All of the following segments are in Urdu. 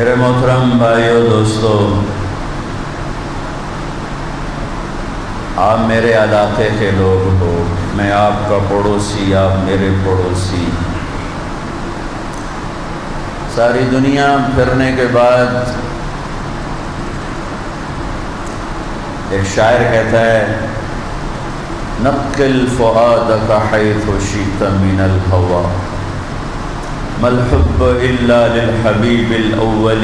میرے محترم بھائیو دوستو، آپ میرے علاقے کے لوگ ہو، میں آپ کا پڑوسی، آپ میرے پڑوسی۔ ساری دنیا پھرنے کے بعد ایک شاعر کہتا ہے، نقل فؤادک حیث شئت من الہوی ما الحب الا للحبیب الاول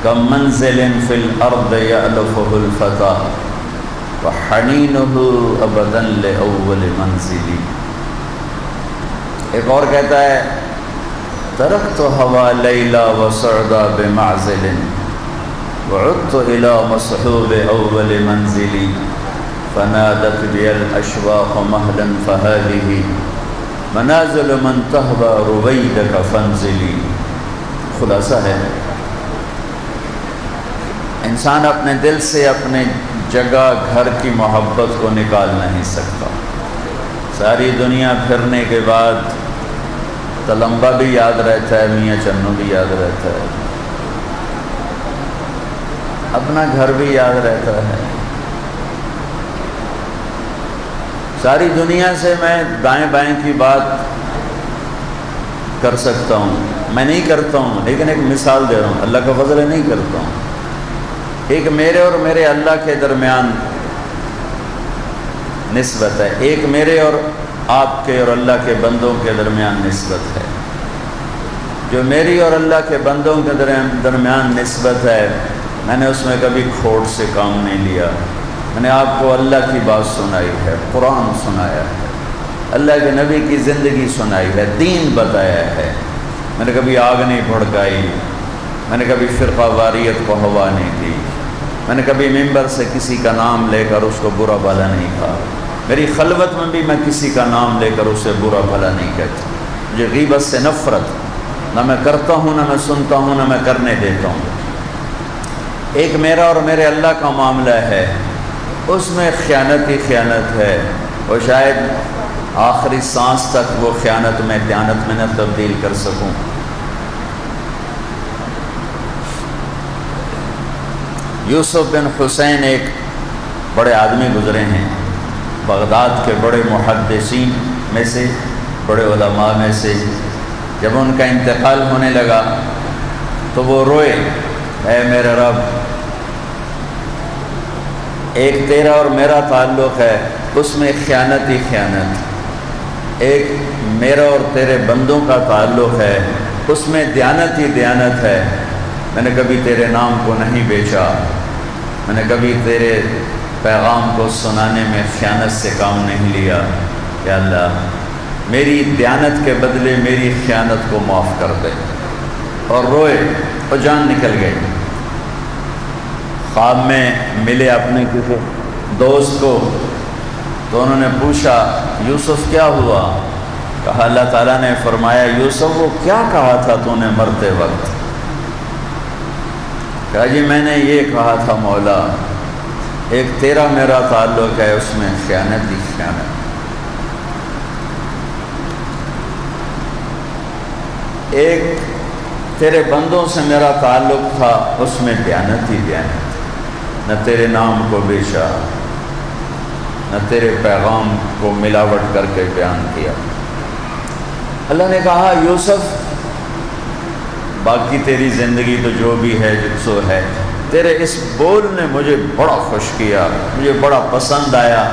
کم منزل فی الارض یألفہ الفتى وحنینہ ابدا لأول منزل۔ ایک اور کہتا ہے، ترکت ہوا لیلا وسعدا بمعزل وعدت الى مصحوب اول منزلی فنادت بی الاشواق مہلا فهذه منازل من تہوى رویدک فانزلی۔ خلاصہ ہے، انسان اپنے دل سے اپنے جگہ گھر کی محبت کو نکال نہیں سکتا۔ ساری دنیا پھرنے کے بعد تلمبا بھی یاد رہتا ہے، میاں چنو بھی یاد رہتا ہے، اپنا گھر بھی یاد رہتا ہے۔ ساری دنیا سے میں دائیں بائیں کی بات کر سکتا ہوں، میں نہیں کرتا ہوں، لیکن ایک مثال دے رہا ہوں، اللہ کا فضل ہے، نہیں کرتا ہوں۔ ایک میرے اور میرے اللہ کے درمیان نسبت ہے، ایک میرے اور آپ کے اور اللہ کے بندوں کے درمیان نسبت ہے۔ جو میری اور اللہ کے بندوں کے درمیان نسبت ہے، میں نے اس میں کبھی کھوٹ سے کام نہیں لیا۔ میں نے آپ کو اللہ کی بات سنائی ہے، قرآن سنایا ہے، اللہ کے نبی کی زندگی سنائی ہے، دین بتایا ہے۔ میں نے کبھی آگ نہیں بھڑکائی، میں نے کبھی فرقہ واریت کو ہوا نہیں دی، میں نے کبھی ممبر سے کسی کا نام لے کر اس کو برا بھلا نہیں کہا۔ میری خلوت میں بھی میں کسی کا نام لے کر اسے برا بھلا نہیں کہتا۔ مجھے غیبت سے نفرت، نہ میں کرتا ہوں، نہ میں سنتا ہوں، نہ میں کرنے دیتا ہوں۔ ایک میرا اور میرے اللہ کا معاملہ ہے، اس میں خیانت ہی خیانت ہے، اور شاید آخری سانس تک وہ خیانت میں دیانت میں نہ تبدیل کر سکوں۔ یوسف بن حسین ایک بڑے آدمی گزرے ہیں، بغداد کے بڑے محدثین میں سے، بڑے علماء میں سے۔ جب ان کا انتقال ہونے لگا تو وہ روئے، اے میرے رب، ایک تیرا اور میرا تعلق ہے، اس میں خیانت ہی خیانت، ایک میرا اور تیرے بندوں کا تعلق ہے، اس میں دیانت ہی دیانت ہے۔ میں نے کبھی تیرے نام کو نہیں بیچا، میں نے کبھی تیرے پیغام کو سنانے میں خیانت سے کام نہیں لیا۔ یا اللہ، میری دیانت کے بدلے میری خیانت کو معاف کر دے۔ اور روئے اور جان نکل گئی۔ خواب میں ملے اپنے کسی دوست کو تو انہوں نے پوچھا، یوسف کیا ہوا؟ کہا اللہ تعالیٰ نے فرمایا، یوسف وہ کیا کہا تھا تو نے مرتے وقت؟ کہا جی میں نے یہ کہا تھا مولا، ایک تیرا میرا تعلق ہے، اس میں خیانت ہی خیانت، ایک تیرے بندوں سے میرا تعلق تھا، اس میں دیانت ہی دیانت، نہ تیرے نام کو بیچا، نہ تیرے پیغام کو ملاوٹ کر کے بیان کیا۔ اللہ نے کہا، یوسف باقی تیری زندگی تو جو بھی ہے سو ہے، تیرے اس بول نے مجھے بڑا خوش کیا، مجھے بڑا پسند آیا،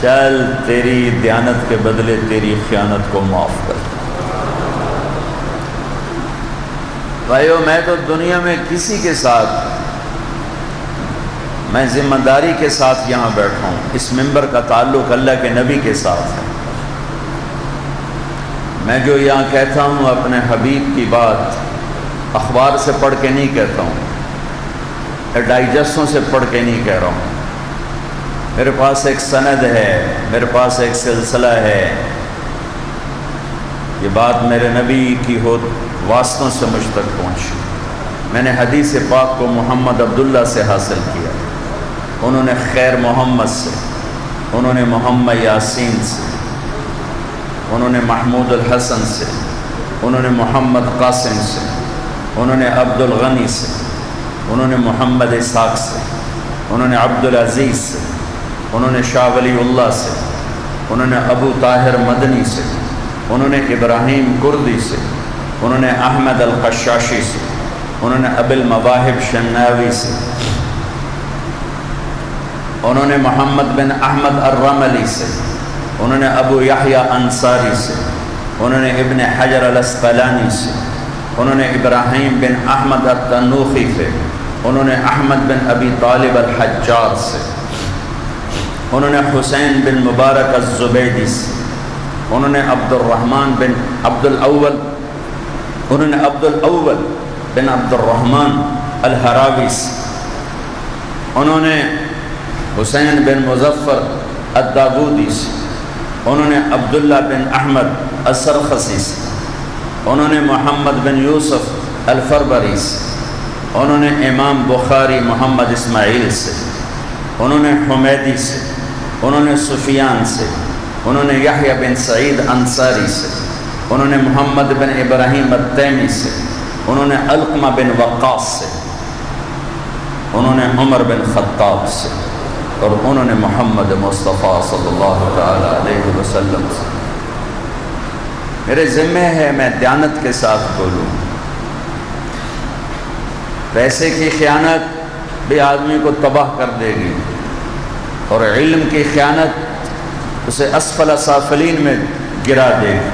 چل تیری دیانت کے بدلے تیری خیانت کو معاف کر۔ بھائیو، میں تو دنیا میں کسی کے ساتھ، میں ذمہ داری کے ساتھ یہاں بیٹھا ہوں، اس ممبر کا تعلق اللہ کے نبی کے ساتھ ہے۔ میں جو یہاں کہتا ہوں اپنے حبیب کی بات اخبار سے پڑھ کے نہیں کہتا ہوں، ڈائجسٹوں سے پڑھ کے نہیں کہہ رہا ہوں۔ میرے پاس ایک سند ہے، میرے پاس ایک سلسلہ ہے، یہ بات میرے نبی کی واسطوں سے مجھ تک پہنچی۔ میں نے حدیث پاک کو محمد عبداللہ سے حاصل کیا، انہوں نے خیر محمد سے، انہوں نے محمد یاسین سے، انہوں نے محمود الحسن سے، انہوں نے محمد قاسم سے، انہوں نے عبد الغنی سے، انہوں نے محمد اسحاق سے، انہوں نے عبد العزیز سے، انہوں نے شاہ ولی اللہ سے، انہوں نے ابو طاہر مدنی سے، انہوں نے ابراہیم کردی سے، انہوں نے احمد القشاشی سے، انہوں نے ابو المواہب شناوی سے، انہوں نے محمد بن احمد الرملی سے، انہوں نے ابو یحییٰ انصاری سے، انہوں نے ابن حجر الاسقلانی سے، انہوں نے ابراہیم بن احمد التنوخی سے، انہوں نے احمد بن ابی طالب الحجار سے، انہوں نے حسین بن مبارک الزبیدی سے، انہوں نے عبد الرحمن بن عبد الاول بن عبد الرحمن الحراوی سے، انہوں نے حسین بن مظفر الداودی سے، انہوں نے عبداللہ بن احمد السرخسی سے، انہوں نے محمد بن یوسف الفربری سے، انہوں نے امام بخاری محمد اسماعیل سے، انہوں نے حمیدی سے، انہوں نے سفیان سے، انہوں نے یحییٰ بن سعید انصاری سے، انہوں نے محمد بن ابراہیم التیمی سے، انہوں نے علقمہ بن وقاص سے، انہوں نے عمر بن خطاب سے، اور انہوں نے محمد مصطفیٰ صلی اللہ تعالیٰ علیہ وسلم سے۔ میرے ذمہ ہے میں دیانت کے ساتھ بولوں۔ پیسے کی خیانت بھی آدمی کو تباہ کر دے گی، اور علم کی خیانت اسے اسفل سافلین میں گرا دے گی۔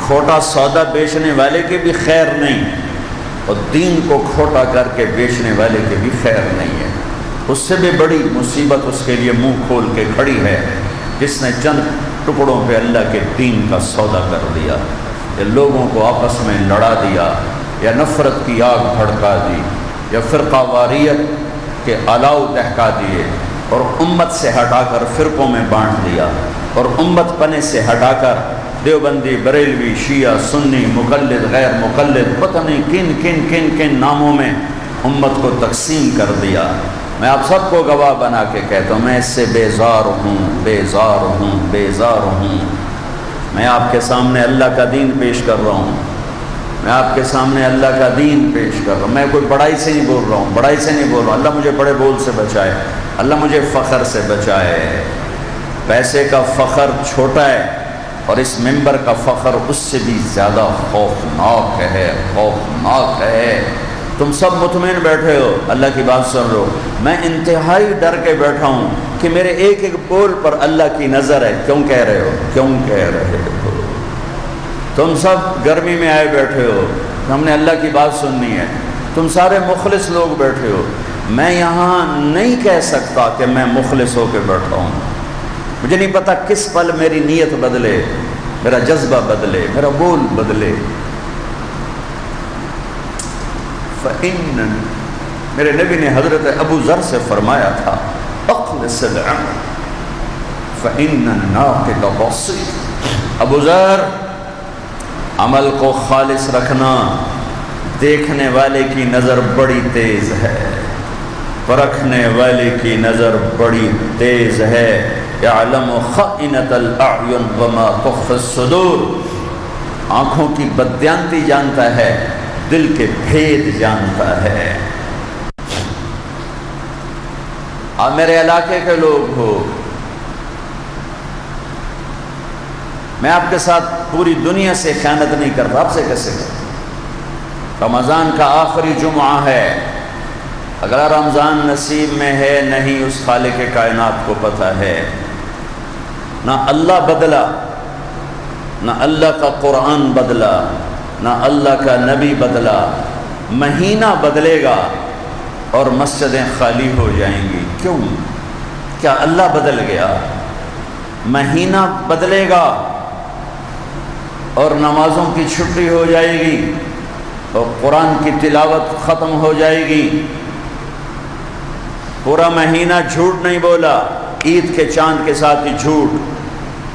کھوٹا سودا بیچنے والے کے بھی خیر نہیں، اور دین کو کھوٹا کر کے بیچنے والے کے بھی خیر نہیں ہے۔ اس سے بھی بڑی مصیبت اس کے لیے منہ کھول کے کھڑی ہے جس نے چند ٹکڑوں پہ اللہ کے دین کا سودا کر دیا، یا لوگوں کو آپس میں لڑا دیا، یا نفرت کی آگ بھڑکا دی، یا فرقہ واریت کے الاؤ دہکا دیے، اور امت سے ہٹا کر فرقوں میں بانٹ دیا، اور امت پنے سے ہٹا کر دیوبندی، بریلوی، شیعہ، سنی، مقلد، غیر مقلد، پتہ نہیں کن ناموں میں امت کو تقسیم کر دیا۔ میں آپ سب کو گواہ بنا کے کہتا ہوں، میں اس سے بیزار ہوں۔ میں آپ کے سامنے اللہ کا دین پیش کر رہا ہوں، میں کوئی بڑائی سے نہیں بول رہا ہوں، اللہ مجھے بڑے بول سے بچائے، اللہ مجھے فخر سے بچائے۔ پیسے کا فخر چھوٹا ہے، اور اس ممبر کا فخر اس سے بھی زیادہ خوفناک ہے۔ تم سب مطمئن بیٹھے ہو، اللہ کی بات سن رہے ہو، میں انتہائی ڈر کے بیٹھا ہوں کہ میرے ایک بول پر اللہ کی نظر ہے۔ کیوں کہہ رہے ہو؟ تم سب گرمی میں آئے بیٹھے ہو، ہم نے اللہ کی بات سننی ہے، تم سارے مخلص لوگ بیٹھے ہو۔ میں یہاں نہیں کہہ سکتا کہ میں مخلص ہو کے بیٹھا ہوں، مجھے نہیں پتا کس پل میری نیت بدلے، میرا جذبہ بدلے، میرا بول بدلے۔ فَإِنَّ میرے نبی نے حضرت ابو ذر سے فرمایا تھا، اخلص العمل فَإِنَّ النَّاقِدَ بَصِيرٌ۔ ابو ذر، عمل کو خالص رکھنا، دیکھنے والے کی نظر بڑی تیز ہے، پرکھنے والے کی نظر بڑی تیز ہے۔ یعلم خائنۃ الاعین وما تخفی الصدور، آنکھوں کی بددیانتی جانتا ہے، دل کے بھید جانتا ہے۔ آپ میرے علاقے کے لوگ ہو، میں آپ کے ساتھ پوری دنیا سے خیانت نہیں کرتا، آپ سے کیسے کرتا؟ رمضان کا آخری جمعہ ہے، اگلا رمضان نصیب میں ہے نہیں، اس خالق کائنات کو پتہ ہے۔ نہ اللہ بدلا، نہ اللہ کا قرآن بدلا، نہ اللہ کا نبی بدلا۔ مہینہ بدلے گا اور مسجدیں خالی ہو جائیں گی۔ کیوں؟ کیا اللہ بدل گیا؟ مہینہ بدلے گا اور نمازوں کی چھٹی ہو جائے گی، اور قرآن کی تلاوت ختم ہو جائے گی۔ پورا مہینہ جھوٹ نہیں بولا، عید کے چاند کے ساتھ ہی جھوٹ،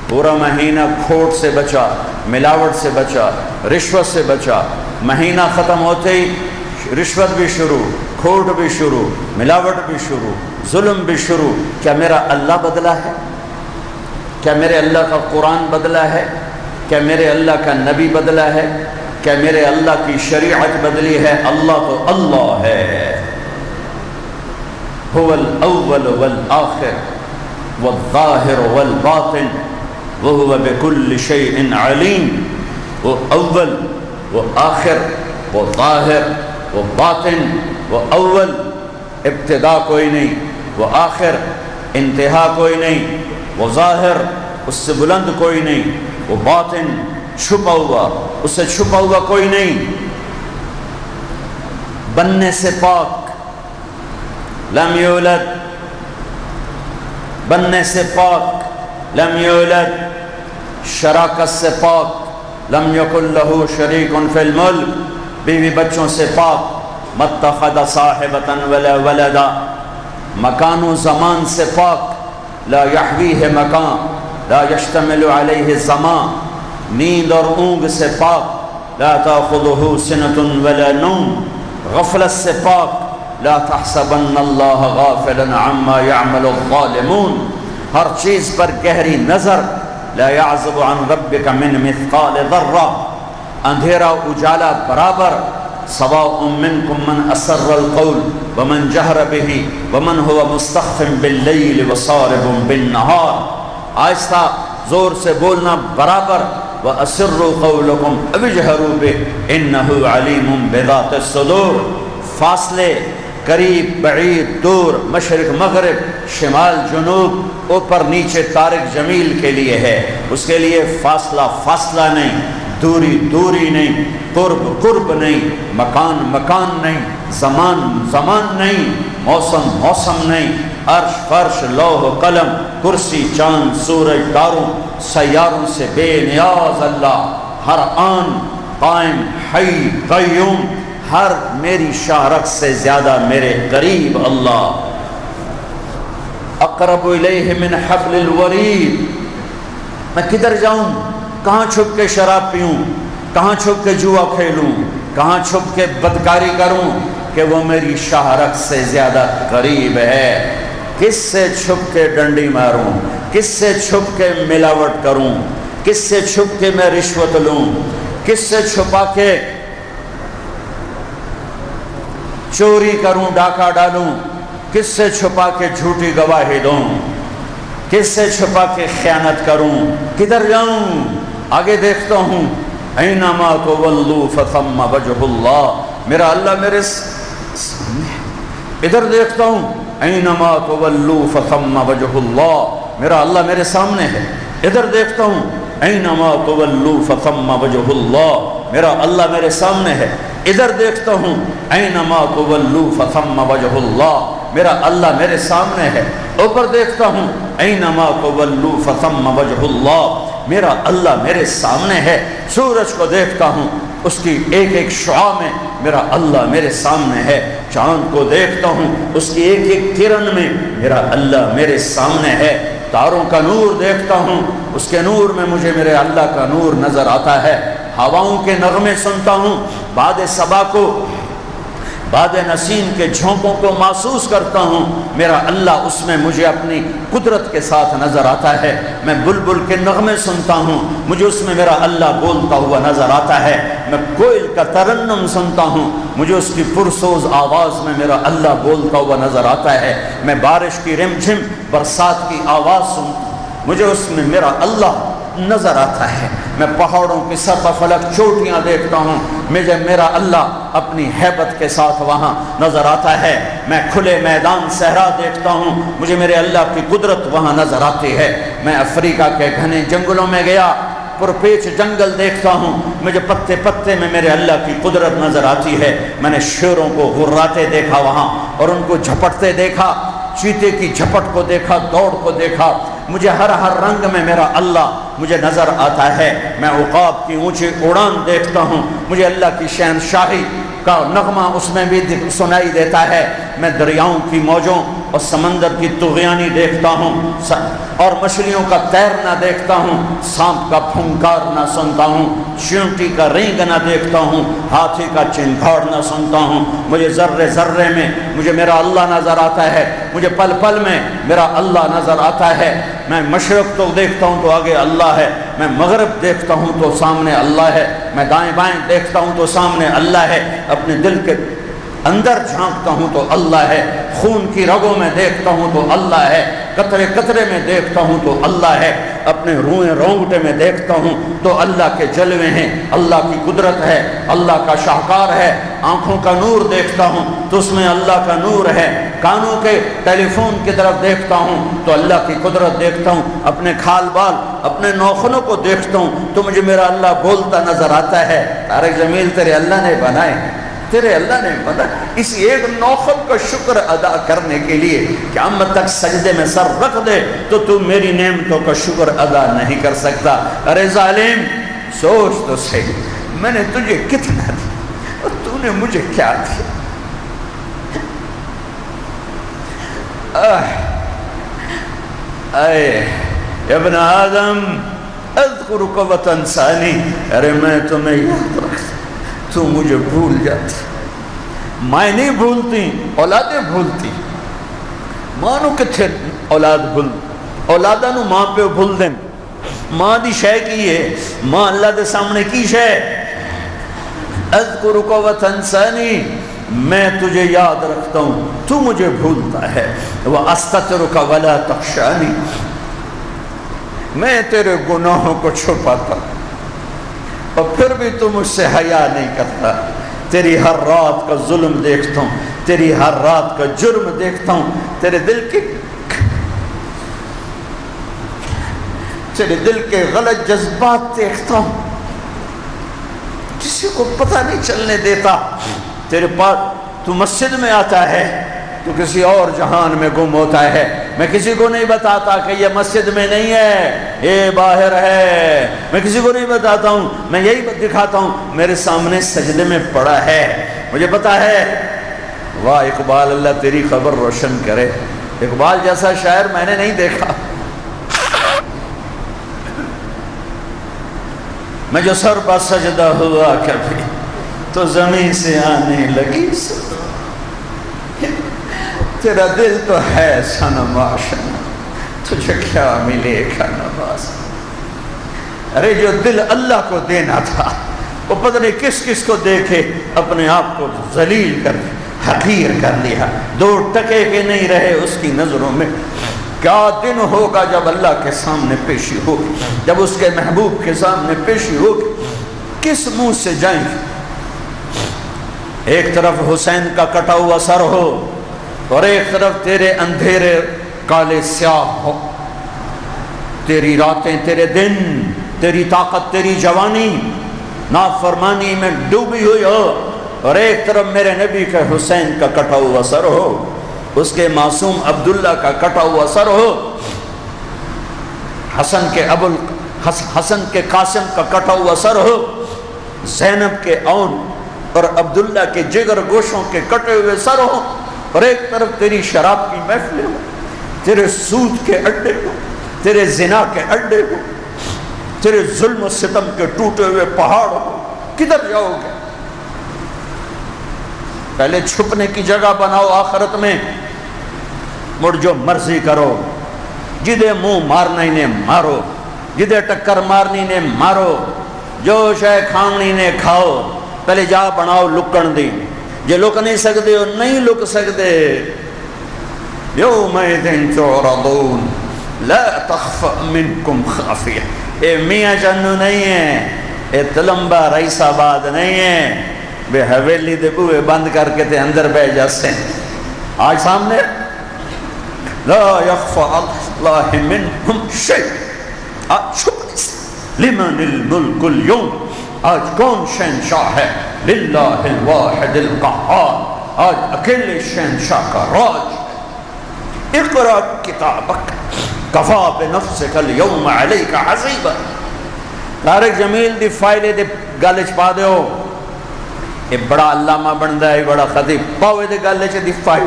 پورا مہینہ کھوٹ سے بچا، ملاوٹ سے بچا، رشوت سے بچا۔ مہینہ ختم ہوتے ہی رشوت بھی شروع، کھوٹ بھی شروع، ملاوٹ بھی شروع، ظلم بھی شروع۔ کیا میرا اللہ بدلا ہے؟ کیا میرے اللہ کا قرآن بدلا ہے؟ کیا میرے اللہ کا نبی بدلا ہے؟ کہ میرے اللہ کی شریعت بدلی ہے؟ اللہ تو اللہ ہے، هو الاول والآخر والظاہر والباطن وهو بكل شيء علیم۔ وہ اول، وہ آخر، وہ ظاہر، وہ باطن۔ وہ اول ابتدا کوئی نہیں، وہ آخر انتہا کوئی نہیں، وہ ظاہر اس سے بلند کوئی نہیں، وہ باطن چھپا ہوا اس سے چھپا ہوا کوئی نہیں، بننے سے پاک، لم یولد، بننے سے پاک، لم یولد، شراکت سے پاک، لم یکن لہ شریک فی الملک، بیوی بچوں سے پاک، متخذ صاحبۃ ولا ولدا، مکان و زمان سے پاک، لا یحویہ مکان لا یشتمل علیہ زمان، نیند اور اونگ سے پاک، لا تأخذہ سنۃ ولا نوم، غفلت سے پاک، لا تحسبن اللہ غافلا عما يعمل الظالمون، ہر چیز پر گہری نظر، لا يعزب عن ربک من مثقال ذرہ، اندھیرا اجالا برابر، سواء منکم من اسر القول ومن جہر به ومن هو مستخف باللیل وصارب بالنہار، آہستہ زور سے بولنا برابر، وَأَسِرُّوا قَوْلَكُمْ أَوِ اجْهَرُوا بِهِ إِنَّهُ عَلِيمٌ بِذَاتِ الصُّدُورِ، فاصلے قریب بعید دور، مشرق مغرب، شمال جنوب، اوپر نیچے طارق جمیل کے لیے ہے، اس کے لیے فاصلہ فاصلہ نہیں، دوری دوری نہیں، قرب قرب نہیں، مکان مکان نہیں، زمان زمان نہیں، موسم موسم نہیں، عرش فرش لوح قلم کرسی چاند سورج تاروں سیاروں سے بے نیاز اللہ، ہر آن قائم حی قیوم، ہر میری شہرت سے زیادہ میرے قریب اللہ، اقرب الیہ من حبل الورید، میں کدھر جاؤں؟ کہاں چھپ کے شراب پیوں؟ کہاں چھپ کے جوا کھیلوں؟ کہاں چھپ کے بدکاری کروں کہ وہ میری شہرت سے زیادہ قریب ہے؟ کس سے چھپ کے ڈنڈی ماروں؟ کس سے چھپ کے ملاوٹ کروں؟ کس سے چھپ کے میں رشوت لوں؟ کس سے چھپا کے چوری کروں ڈاکہ ڈالوں؟ کس سے چھپا کے جھوٹی گواہی دوں؟ کس سے چھپا کے خیانت کروں؟ کدھر جاؤں؟ آگے دیکھتا ہوں، اینما تولوا فثم وجہ اللہ، میرا اللہ میرے ادھر دیکھتا ہوں، اینما تولوا فثم وجہ اللہ، میرا اللہ میرے سامنے ہے، ادھر دیکھتا ہوں، اینما تولوا فثم وجہ اللہ، میرا اللہ میرے سامنے ہے، ادھر دیکھتا ہوں، اینما تولوا فثم وجہ اللہ، میرا اللہ میرے سامنے ہے، اوپر دیکھتا ہوں، اینما تولوا فثم وجہ اللہ، میرا اللہ میرے سامنے ہے، سورج کو دیکھتا ہوں، اس کی ایک ایک شعاع میں میرا اللہ میرے سامنے ہے، چاند کو دیکھتا ہوں، اس کی ایک ایک کرن میں میرا اللہ میرے سامنے ہے، تاروں کا نور دیکھتا ہوں، اس کے نور میں مجھے میرے اللہ کا نور نظر آتا ہے، ہواؤں کے نغمے سنتا ہوں، باد صبا کو، باد نسیم کے جھونکوں کو محسوس کرتا ہوں، میرا اللہ اس میں مجھے اپنی قدرت کے ساتھ نظر آتا ہے، میں بلبل کے نغمے سنتا ہوں، مجھے اس میں میرا اللہ بولتا ہوا نظر آتا ہے، میں کوئل کا ترنم سنتا ہوں، مجھے اس کی پرسوز آواز میں میرا اللہ بولتا ہوا نظر آتا ہے، میں بارش کی رم جھم برسات کی آواز سنتا ہوں، مجھے اس میں میرا اللہ نظر آتا ہے، میں پہاڑوں کی سطح فلک چوٹیاں دیکھتا ہوں، مجھے میرا اللہ اپنی ہیبت کے ساتھ وہاں نظر آتا ہے، میں کھلے میدان صحرا دیکھتا ہوں، مجھے میرے اللہ کی قدرت وہاں نظر آتی ہے، میں افریقہ کے گھنے جنگلوں میں گیا، پرپیچ جنگل دیکھتا ہوں، مجھے پتے پتے میں میرے اللہ کی قدرت نظر آتی ہے، میں نے شیروں کو غراتے دیکھا وہاں اور ان کو جھپٹتے دیکھا، چیتے کی جھپٹ کو دیکھا، دوڑ کو دیکھا، مجھے ہر رنگ میں میرا اللہ مجھے نظر آتا ہے، میں عقاب کی اونچی اڑان دیکھتا ہوں، مجھے اللہ کی شہنشاہی کا نغمہ اس میں بھی سنائی دیتا ہے، میں دریاؤں کی موجوں اور سمندر کی طغیانی دیکھتا ہوں اور مچھلیوں کا تیرنا دیکھتا ہوں، سانپ کا پھنکارنا سنتا ہوں، چیونٹی کا رینگنا دیکھتا ہوں، ہاتھی کا چنگھاڑنا سنتا ہوں، مجھے ذرے ذرے میں مجھے میرا اللہ نظر آتا ہے، مجھے پل پل میں میرا اللہ نظر آتا ہے، میں مشرق تو دیکھتا ہوں تو آگے اللہ ہے، میں مغرب دیکھتا ہوں تو سامنے اللہ ہے، میں دائیں بائیں دیکھتا ہوں تو سامنے اللہ ہے، اپنے دل کے اندر جھانکتا ہوں تو اللہ ہے، خون کی رگوں میں دیکھتا ہوں تو اللہ ہے، قطرے قطرے میں دیکھتا ہوں تو اللہ ہے، اپنے روئیں رونگٹے میں دیکھتا ہوں تو اللہ کے جلوے ہیں، اللہ کی قدرت ہے، اللہ کا شاہکار ہے، آنکھوں کا نور دیکھتا ہوں تو اس میں اللہ کا نور ہے، کانوں کے ٹیلی فون کی طرف دیکھتا ہوں تو اللہ کی قدرت دیکھتا ہوں، اپنے کھال بال اپنے نوخنوں کو دیکھتا ہوں تو مجھے میرا اللہ بولتا نظر آتا ہے۔ طارق جمیل تیرے اللہ نے بنائے، تیرے اللہ نے بنا اس ایک نوخن کا شکر ادا کرنے کے لیے قیامت تک سجدے میں سر رکھ دے تو میری نعمتوں کا شکر ادا نہیں کر سکتا۔ ارے ظالم سوچ تو صحیح، میں نے تجھے کتنا دیا اور تو نے مجھے کیا دیا؟ اے ابن آدم اذکرک وتنسانی، ارے میں تمہیں یاد رکھتا تو مجھے بھول جاتی۔ مائیں نہیں بھولتی، اولادیں بھولتی۔ مانو کتھے اولاد بھول، اولاداں نو ماں پہ بھول دیں۔ ماں دی شے کی ہے، ماں اللہ دے سامنے کی شے۔ اذکرک وتنسانی، میں تجھے یاد رکھتا ہوں تو مجھے بھولتا ہے۔ واستترک ولا تخشانی، میں تیرے گناہوں کو چھپاتا اور پھر بھی تو مجھ سے حیا نہیں کرتا۔ تیری ہر رات کا ظلم دیکھتا ہوں، تیری ہر رات کا جرم دیکھتا ہوں، تیرے دل کے غلط جذبات دیکھتا ہوں، کسی کو پتہ نہیں چلنے دیتا۔ تیرے پاس تو مسجد میں آتا ہے تو کسی اور جہان میں گم ہوتا ہے، میں کسی کو نہیں بتاتا کہ یہ مسجد میں نہیں ہے، یہ باہر ہے، میں کسی کو نہیں بتاتا ہوں، میں یہی دکھاتا ہوں میرے سامنے سجدے میں پڑا ہے، مجھے پتا ہے۔ واہ اقبال، اللہ تیری خبر روشن کرے، اقبال جیسا شاعر میں نے نہیں دیکھا۔ میں جو سر پر سجدہ ہوا کبھی تو زمین سے آنے لگی تیرا دل تو ہے صنم آشنا، تجھے کیا ملے گا نواز۔ ارے جو دل اللہ کو دینا تھا وہ پتہ نہیں کس کس کو دیکھے اپنے آپ کو ذلیل کر حقیر کر لیا، دو ٹکے کے نہیں رہے اس کی نظروں میں۔ کیا دن ہوگا جب اللہ کے سامنے پیشی ہوگی، جب اس کے محبوب کے سامنے پیشی ہوگی، کس منہ سے جائیں گے؟ ایک طرف حسین کا کٹا ہوا سر ہو اور ایک طرف تیرے اندھیرے کالے سیاہ ہو، تیری راتیں تیرے دن، تیری طاقت تیری جوانی نافرمانی میں ڈوبی ہوئی ہو، اور ایک طرف میرے نبی کے حسین کا کٹا ہوا سر ہو، اس کے معصوم عبداللہ کا کٹا ہوا سر ہو، حسن کے قاسم کا کٹا ہوا سر ہو، زینب کے اون اور عبداللہ کے جگر گوشوں کے کٹے ہوئے سر ہو، اور ایک طرف تیری شراب کی محفلیں ہو، تیرے سود کے اڈے ہو، تیرے زنا کے اڈے ہو، تیرے ظلم و ستم کے ٹوٹے ہوئے پہاڑ ہو، کدھر جاؤ گے؟ پہلے چھپنے کی جگہ بناؤ آخرت میں، مڑ جو مرضی کرو، جدے منہ مارنا ہی نے مارو، جدے ٹکر مارنی نے مارو، جو شے کھانی نے کھاؤ، پہلے جا بناؤ لکن دی، جے لک نہیں سکتے ہو نہیں لک سکتے۔ یومئذ تعرضون لا تخفى منکم خافیہ، اے میاں چنو نہیں ہے، اے تلمبا رئیس آباد نہیں ہے، بے حویلی دے بوئے بند کر کے تے اندر بے جاسیں۔ آج سامنے لا یخفى اللہ منکم شیء، آج چھپ نہیں سکتے۔ لمن الملک اليوم، آج کون شہنشاہ ہے؟ للہ الواحد القہار، آج اکیلے شہنشاہ کا راج ہے۔ اقرأ کتابک کفا بنفسک اليوم علیک حسیبا۔ طارق جمیل دی فائلے دے گل چ پا دیو، یہ بڑا علامہ بندا ہے، بڑا خطیب، پاوے دے گل چ دی فائل۔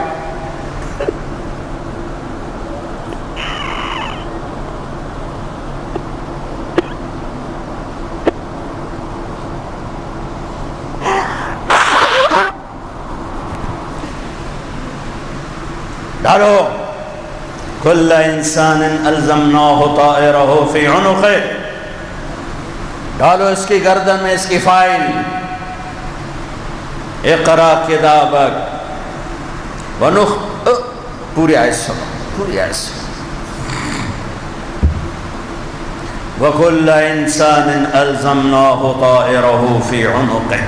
ڈالو کل انسان الزمناہ طائرہ فی عنقہ، ڈالو اس کی گردن میں اس کی فائل، اقرا کتابک پوری آیت سنو، پوری آیت سنو۔ وَكُلَّ إِنسَانٍ أَلْزَمْنَاهُ طَائِرَهُ فِي عُنُقِهِ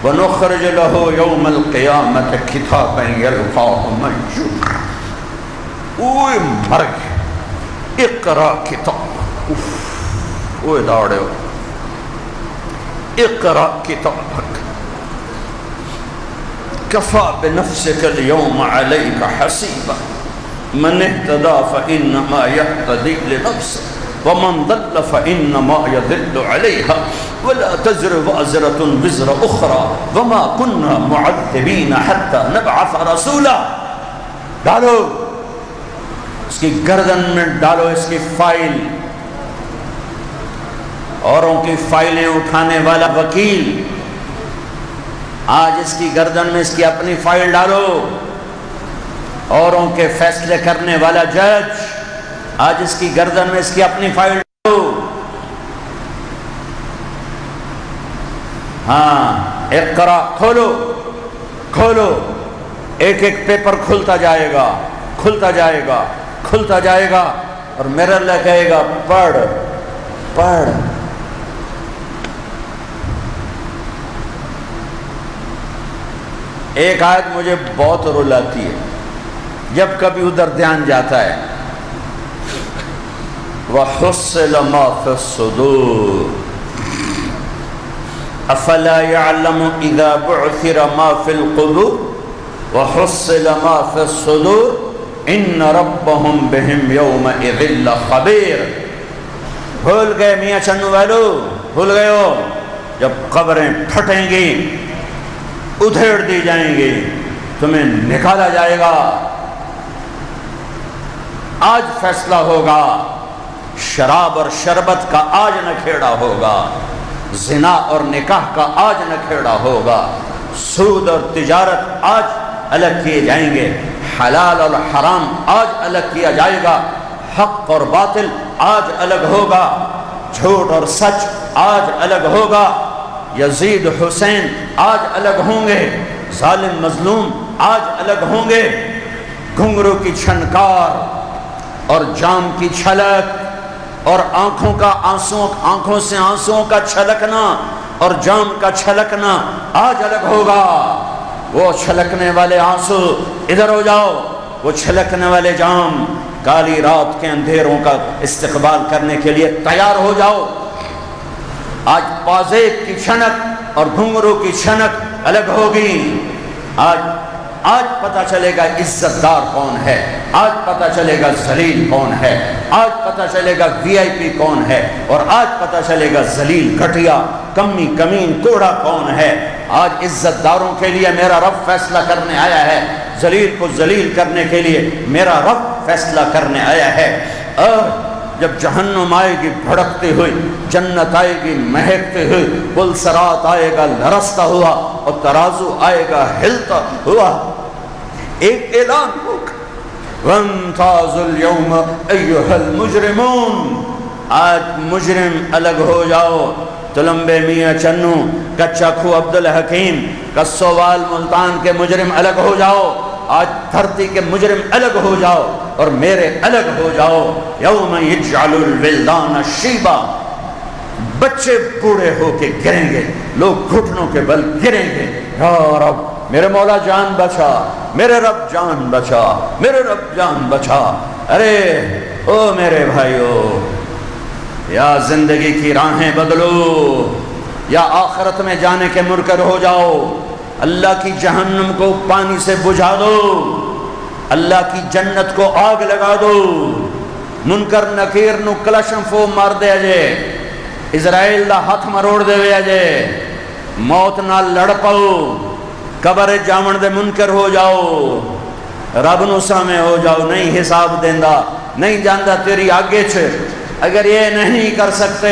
وَنُخْرِجُ لَهُ يَوْمَ الْقِيَامَةِ كِتَابًا يَلْقَاهُ مَنشُورًا۔ اوئے مر گئے، اقرا کتابک، اوئے داڑے ہو، اقرا کتابک کفا بنفسک اليوم علیک حسیبا من اہتدى فإنما يهتدي لنفسه ومن ضل فإنما يضل عليها ولا تزر وازرة وزر أخرى وما كنا معذبين حتى نبعث رسولا۔ ڈالو اس کی گردن میں، ڈالو اس کی فائل، اوروں کی فائلیں اٹھانے والا وکیل، آج اس کی گردن میں اس کی اپنی فائل ڈالو۔ اوروں کے فیصلے کرنے والا جج، آج اس کی گردن میں اس کی اپنی فائل ڈالو۔ ہاں، اقرا، کھولو کھولو، ایک ایک پیپر کھلتا جائے گا، کھلتا جائے گا، کھلتا جائے گا، اور میرا اللہ کہے گا پڑھ پڑھ۔ ایک آیت مجھے بہت رلاتی ہے جب کبھی ادھر دھیان جاتا ہے، وَحُصِّلَ مَا فِي الصُّدُورِ أَفَلَا يَعْلَمُ إِذَا بُعْثِرَ مَا فِي الْقُبُورِ وَحُصِّلَ مَا فِي الصُّدُورِ إِنَّ رَبَّهُمْ بِهِمْ يَوْمَئِذٍ لَخَبِيرٌ۔ بھول گئے میاں چنو والو، بھول گئے ہو؟ جب قبریں پھٹیں گی، ادھیڑ دی جائیں گی، تمہیں نکالا جائے گا، آج فیصلہ ہوگا۔ شراب اور شربت کا آج نہ کھیڑا ہوگا، زنا اور نکاح کا آج نہ کھیڑا ہوگا، سود اور تجارت آج الگ کیے جائیں گے، حلال اور حرام آج الگ کیا جائے گا، حق اور باطل آج الگ ہوگا، جھوٹ اور سچ آج الگ ہوگا، یزید حسین آج الگ ہوں گے، ظالم مظلوم آج الگ ہوں گے، گھنگرو کی چھنکار اور جام کی چھلک اور آنکھوں کا آنکھوں سے آنسوؤں کا چھلکنا اور جام کا چھلکنا آج الگ ہوگا۔ وہ چھلکنے والے آنسو ادھر ہو جاؤ، وہ چھلکنے والے جام، کالی رات کے اندھیروں کا استقبال کرنے کے لیے تیار ہو جاؤ۔ آج پازیب کی چھنک اور گھنگرو کی چھنک الگ ہوگی۔ آج پتہ چلے گا عزت دار کون ہے، آج پتہ چلے گا ذلیل کون ہے، آج پتہ چلے گا VIP کون ہے، اور آج پتہ چلے گا ذلیل گھٹیا کمی کمین کوڑا کون ہے۔ آج عزت داروں کے لیے میرا رب فیصلہ کرنے آیا ہے، ذلیل کو ذلیل کرنے کے لیے میرا رب فیصلہ کرنے آیا ہے۔ اور جب جہنم آئے گی بھڑکتے ہوئے، جنت آئے گی مہکتے ہوئے، پل صراط آئے گا لرزتا ہوا، اور ترازو آئے گا ہلتا ہوا، ایک اعلان ہوگا، وَامْتَازُوا الْيَوْمَ أَيُّهَا الْمُجْرِمُونَ۔ آج مجرم الگ ہو جاؤ، تلمبے میاں چنو، کچا کھو عبدالحکیم، کسووال ملتان کے مجرم الگ ہو جاؤ، آج دھرتی کے مجرم الگ ہو جاؤ اور میرے الگ ہو جاؤ۔ یوم یجعل الولدان شیبا، بچے بوڑھے ہو کے گریں گے، لوگ گھٹنوں کے بل گریں گے، یا رب میرے مولا جان بچا، میرے رب جان بچا، میرے رب جان بچا۔ ارے او میرے بھائیو، یا زندگی کی راہیں بدلو یا آخرت میں جانے کے منکر ہو جاؤ۔ اللہ کی جہنم کو پانی سے بجھا دو، اللہ کی جنت کو آگ لگا دو، منکر نکیر نو کلشم فو مار دے جے، اسرائیل دا ہاتھ مروڑ دے جے، موت نہ لڑ پاؤ، قبر جامن دے منکر ہو جاؤ، رب نو سامنے ہو جاؤ، نہیں حساب دیندا، نہیں جاندا تیری آگے چھے۔ اگر یہ نہیں کر سکتے،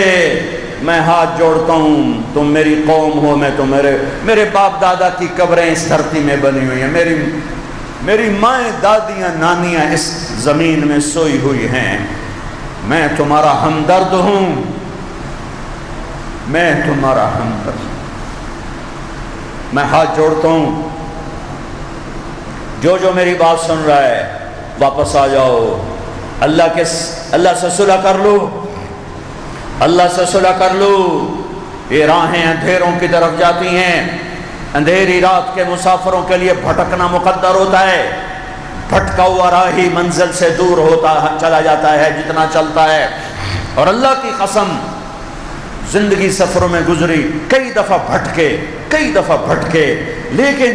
میں ہاتھ جوڑتا ہوں، تم میری قوم ہو، میں تو میرے باپ دادا کی قبریں اس دھرتی میں بنی ہوئی ہیں، میری مائیں دادیاں نانیاں اس زمین میں سوئی ہوئی ہیں، میں تمہارا ہمدرد ہوں، میں تمہارا ہمدرد، میں ہاتھ جوڑتا ہوں، جو میری بات سن رہا ہے واپس آ جاؤ، اللہ سے صلح کر لو، اللہ سے صلح کر لو۔ یہ راہیں اندھیروں کی طرف جاتی ہیں، اندھیری رات کے مسافروں کے لیے بھٹکنا مقدر ہوتا ہے، بھٹکا ہوا راہی منزل سے دور ہوتا چلا جاتا ہے جتنا چلتا ہے۔ اور اللہ کی قسم زندگی سفروں میں گزری، کئی دفعہ بھٹکے، لیکن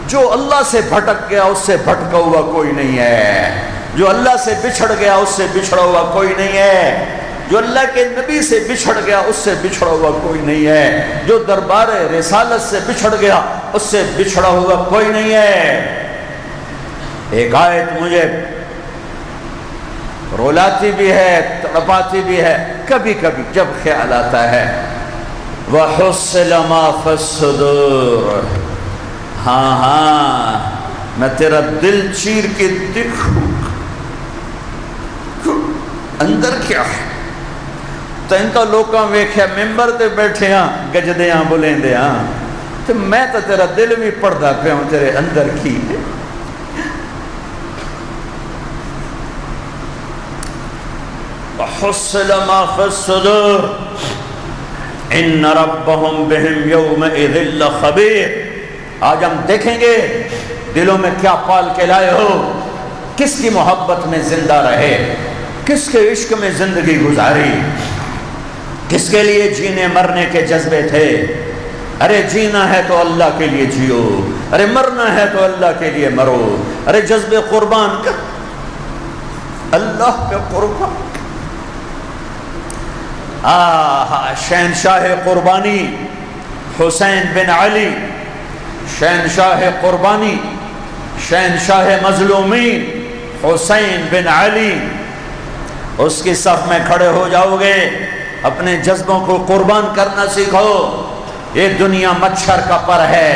جو اللہ سے بھٹک گیا اس سے بھٹکا ہوا کوئی نہیں ہے، جو اللہ سے بچھڑ گیا اس سے بچھڑا ہوا کوئی نہیں ہے، جو اللہ کے نبی سے بچھڑ گیا اس سے بچھڑا ہوا کوئی نہیں ہے، جو دربار رسالت سے بچھڑ گیا اس سے بچھڑا ہوا کوئی نہیں ہے۔ ایک آیت مجھے رولاتی بھی ہے، تڑپاتی بھی ہے، کبھی کبھی جب خیال آتا ہے وَحُصِّلَ مَا فِي الصُّدُورِ، ہاں میں تیرا دل چیر کے دیکھوں اندر کیا ہے۔ تین تو لوکاں ویکھیا ممبر تے بیٹھے ہاں گجدیاں بولیں ہاں، تو میں تو تیرا دل بھی پڑھدا پیا ہوں تیرے اندر کی ہے۔ وَحُصِّلَ مَا فِي الصُّدُورِ إِنَّ رَبَّهُمْ بِهِمْ يَوْمَئِذٍ لَخَبِيرٌ۔ آج ہم دیکھیں گے دلوں میں کیا پال کے لائے ہو، کس کی محبت میں زندہ رہے، کس کے عشق میں زندگی گزاری، کس کے لیے جینے مرنے کے جذبے تھے۔ ارے جینا ہے تو اللہ کے لیے جیو، ارے مرنا ہے تو اللہ کے لیے مرو، ارے جذبے قربان کا اللہ کے قربان۔ شہنشاہ قربانی حسین بن علی، شہنشاہ قربانی، شہنشاہ مظلومین حسین بن علی، اس کی صف میں کھڑے ہو جاؤ گے، اپنے جذبوں کو قربان کرنا سیکھو۔ یہ دنیا مچھر کا پر ہے،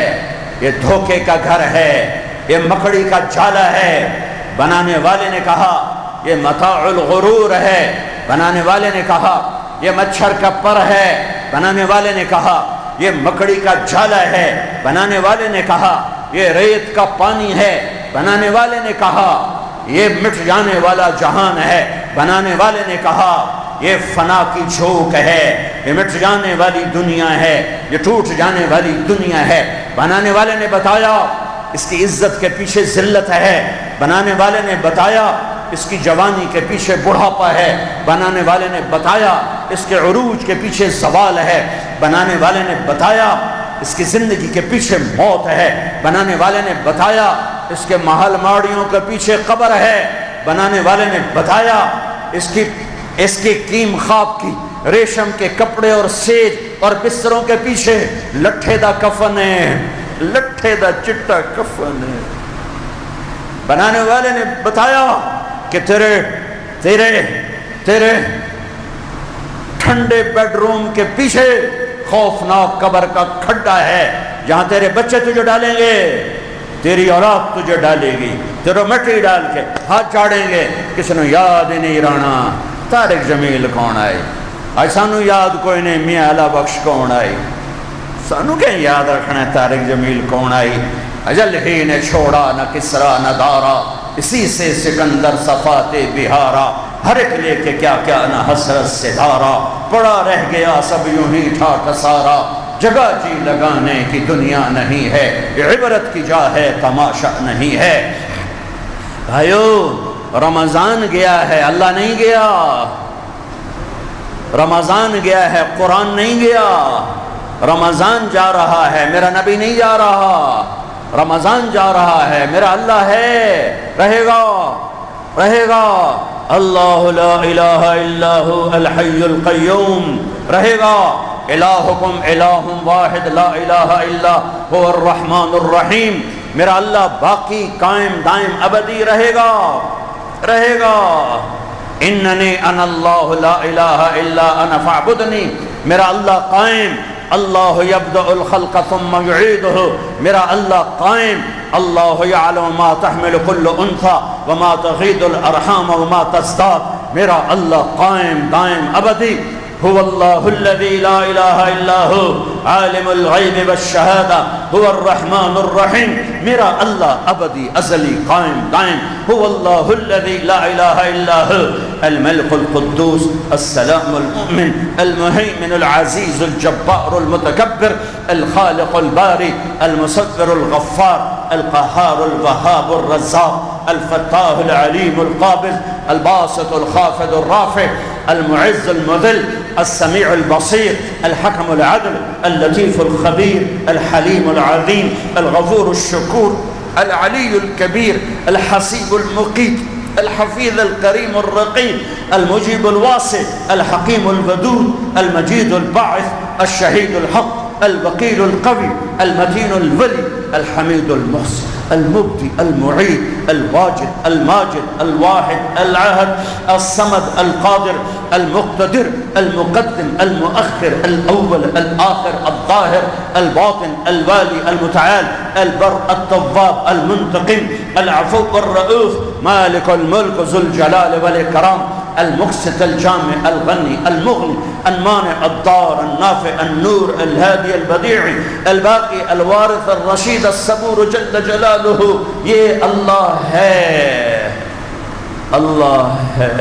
یہ دھوکے کا گھر ہے، یہ مکڑی کا جالا ہے۔ بنانے والے نے کہا یہ متاع الغرور ہے، بنانے والے نے کہا یہ مچھر کا پر ہے، بنانے والے نے کہا یہ مکڑی کا جالا ہے، بنانے والے نے کہا یہ ریت کا پانی ہے، بنانے والے نے کہا یہ مٹ جانے والا جہان ہے، بنانے والے نے کہا یہ فنا کی جھوک ہے، یہ مٹ جانے والی دنیا ہے، یہ ٹوٹ جانے والی دنیا ہے۔ بنانے والے نے بتایا اس کی عزت کے پیچھے ذلت ہے، بنانے والے نے بتایا اس کی جوانی کے پیچھے بڑھاپا ہے، بنانے والے نے بتایا اس کے عروج کے پیچھے زوال ہے، بنانے والے نے بتایا اس کی زندگی کے پیچھے موت ہے، بنانے والے نے بتایا اس کے محل ماڑیوں کے پیچھے قبر ہے، بنانے والے نے بتایا اس کی کیم خواب کی ریشم کے کپڑے اور سیج اور بستروں کے پیچھے لٹھے دا کفن ہے، لٹھے دا چٹا کفن ہے۔ بنانے والے نے بتایا کہ تیرے ٹھنڈے بیڈ روم کے پیچھے خوفناک قبر کا کھڈا ہے جہاں تیرے بچے تجھے ڈالیں گے، تیری اولاد تجھے ڈالے گی، تیرے مٹی ڈال کے ہاتھ چاڑیں گے، کسی نے یاد ہی نہیں رانا طارق جمیل کون آئے، آج سانو یاد کوئی نہیں میاں اللہ بخش کون آئی، سانو کیا یاد رکھنا ہے طارق جمیل کون آئی۔ اجل ہی نے چھوڑا نہ کسرا نہ دارا، اسی سے سکندر صفات بہارا، ہر ایک لے کے کیا کیا نہ حسرت سے دھارا، پڑا رہ گیا سب یوں ہی ٹھاٹ سارا، جگہ جی لگانے کی دنیا نہیں ہے، یہ عبرت کی جا ہے تماشا نہیں ہے۔ بھائیو رمضان گیا ہے، اللہ نہیں گیا، رمضان گیا ہے، قرآن نہیں گیا، رمضان جا رہا ہے، میرا نبی نہیں جا رہا، رمضان جا رہا ہے، میرا اللہ ہے، رہے گا اللہ لا الہ الا هو الحی القیوم، رہے گا الہکم الہ واحد لا الہ الا هو الرحمن الرحیم، میرا اللہ باقی قائم دائم ابدی رہے گا۔ اننی انا اللہ لا الہ الا انا فاعبدنی، میرا اللہ قائم، اللہ یبدأ الخلق ثم یعیدہ، میرا اللہ قائم، اللہ یعلم ما تحمل کل انثی وما تغید الارحام وما تزداد، میرا اللہ قائم دائم ابدی، هو الله الذي لا إله إلا هو عالم الغیب والشہادہ هو الرحمن الرحیم. میرا اللہ ابدی ازلی قائم دائم. هو اللہ الذی لا الہ الا هو الملك القدوس السلام المؤمن المهيمن العزيز الجبار المتكبر الخالق الباري المصور الغفار القهار الوهاب الرزاق الفتاح العليم القابض الباسط الخافض الرافع المعز المذل السميع البصير الحكم العدل اللطيف الخبير الحليم العظيم الغفور الشكور العلي الكبير الحسيب المقيت الحفيظ الكريم الرقيب المجيب الواسع الحكيم الودود المجيد الباعث الشهيد الحق الوكيل القوي المتين الولي الحميد المحسن المبدي المعيد الواجد الماجد الواحد العهد الصمد القادر المقتدر المقدم المؤخر الأول الآخر الظاهر الباطن الوالي المتعال البر التواب المنتقم العفو الرؤوف مالك الملك ذو الجلال والإكرام المقسط الجامع الغني المغني المانع الضار النافع النور الهادي البديع الباقي الوارث الرشيد الصبور جل جلاله. یہ اللہ ہے، اللہ ہے.